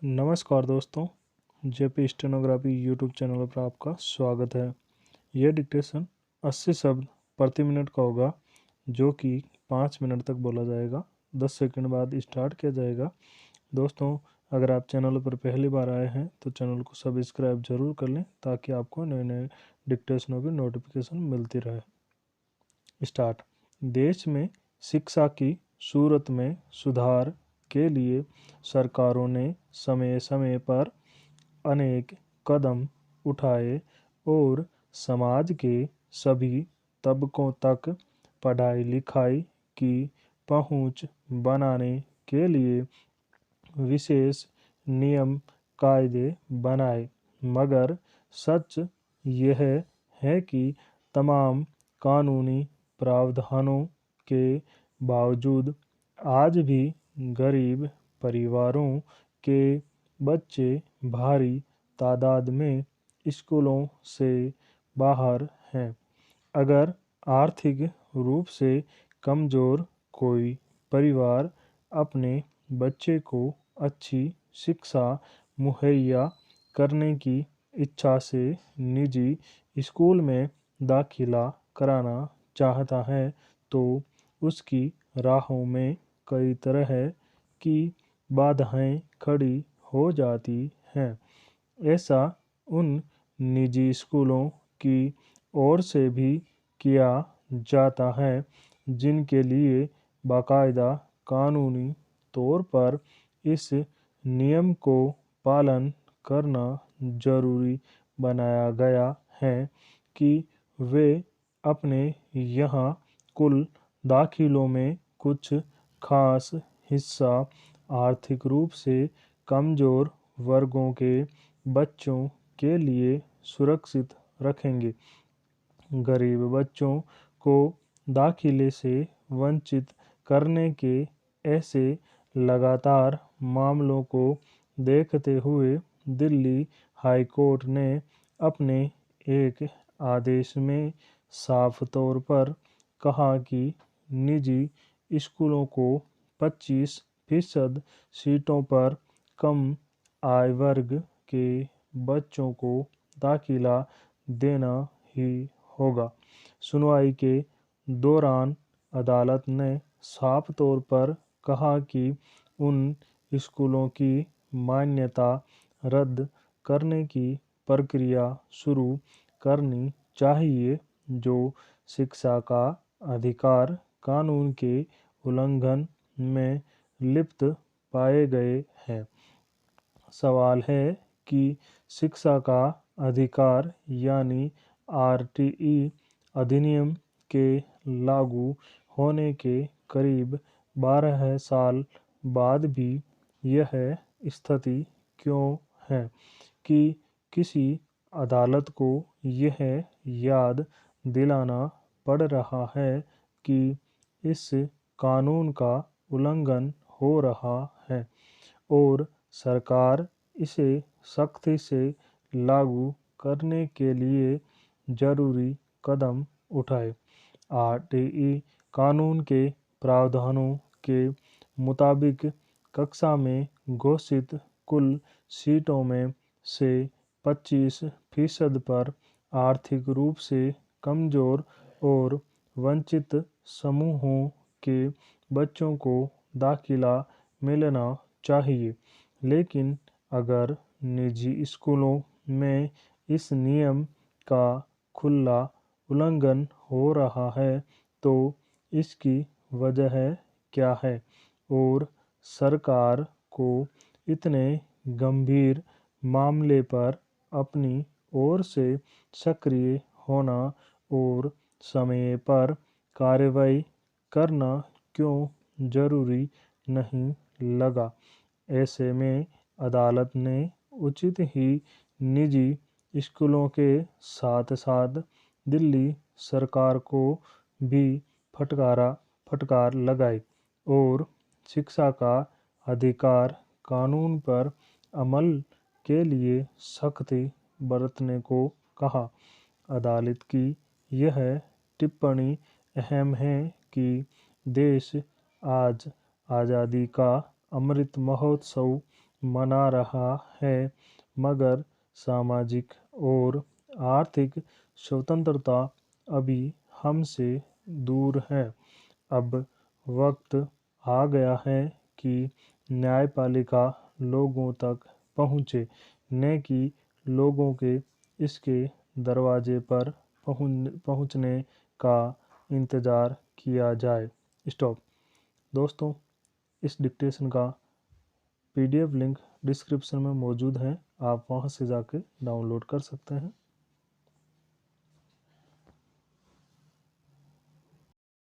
नमस्कार दोस्तों, JP stenography YouTube channel पर आपका स्वागत है। यह डिक्टेशन 80 शब्द प्रति मिनट का होगा, जो कि 5 मिनट तक बोला जाएगा। 10 सेकंड बाद स्टार्ट किया जाएगा। दोस्तों, अगर आप चैनल पर पहली बार आए हैं तो चैनल को सब्सक्राइब जरूर कर लें, ताकि आपको नए नए डिक्टेशनों की नोटिफिकेशन मिलती रहे। स्टार्ट। देश में शिक्षा की सूरत में सुधार के लिए सरकारों ने समय समय पर अनेक कदम उठाए और समाज के सभी तबकों तक पढ़ाई लिखाई की पहुंच बनाने के लिए विशेष नियम कायदे बनाए। मगर सच यह है कि तमाम कानूनी प्रावधानों के बावजूद आज भी गरीब परिवारों के बच्चे भारी तादाद में स्कूलों से बाहर हैं। अगर आर्थिक रूप से कमज़ोर कोई परिवार अपने बच्चे को अच्छी शिक्षा मुहैया करने की इच्छा से निजी स्कूल में दाखिला कराना चाहता है, तो उसकी राहों में कई तरह की बाधाएं खड़ी हो जाती हैं। ऐसा उन निजी स्कूलों की ओर से भी किया जाता है जिनके लिए बाकायदा कानूनी तौर पर इस नियम को पालन करना जरूरी बनाया गया है कि वे अपने यहाँ कुल दाखिलों में कुछ खास हिस्सा आर्थिक रूप से कमज़ोर वर्गों के बच्चों के लिए सुरक्षित रखेंगे। गरीब बच्चों को दाखिले से वंचित करने के ऐसे लगातार मामलों को देखते हुए दिल्ली हाई कोर्ट ने अपने एक आदेश में साफ तौर पर कहा कि निजी स्कूलों को 25% सीटों पर कम आय वर्ग के बच्चों को दाखिला देना ही होगा। सुनवाई के दौरान अदालत ने साफ तौर पर कहा कि उन स्कूलों की मान्यता रद्द करने की प्रक्रिया शुरू करनी चाहिए जो शिक्षा का अधिकार कानून के उल्लंघन में लिप्त पाए गए हैं। सवाल है कि शिक्षा का अधिकार यानी आरटीई अधिनियम के लागू होने के करीब 12 साल बाद भी यह स्थिति क्यों है कि किसी अदालत को यह याद दिलाना पड़ रहा है कि इस कानून का उल्लंघन हो रहा है और सरकार इसे सख्ती से लागू करने के लिए जरूरी कदम उठाए। आरटीई कानून के प्रावधानों के मुताबिक कक्षा में घोषित कुल सीटों में से 25% पर आर्थिक रूप से कमज़ोर और वंचित समूहों के बच्चों को दाखिला मिलना चाहिए। लेकिन अगर निजी स्कूलों में इस नियम का खुला उल्लंघन हो रहा है तो इसकी वजह क्या है और सरकार को इतने गंभीर मामले पर अपनी ओर से सक्रिय होना और समय पर कार्रवाई करना क्यों जरूरी नहीं लगा। ऐसे में अदालत ने उचित ही निजी स्कूलों के साथ साथ दिल्ली सरकार को भी फटकार लगाई और शिक्षा का अधिकार कानून पर अमल के लिए सख्ती बरतने को कहा। अदालत की यह टिप्पणी अहम है कि देश आज आज़ादी का अमृत महोत्सव मना रहा है, मगर सामाजिक और आर्थिक स्वतंत्रता अभी हमसे दूर है। अब वक्त आ गया है कि न्यायपालिका लोगों तक पहुँचे, न कि लोगों के इसके दरवाजे पर पहुँचने का इंतज़ार किया जाए। स्टॉप। दोस्तों, इस डिक्टेशन का PDF लिंक डिस्क्रिप्शन में मौजूद है, आप वहां से जाके डाउनलोड कर सकते हैं।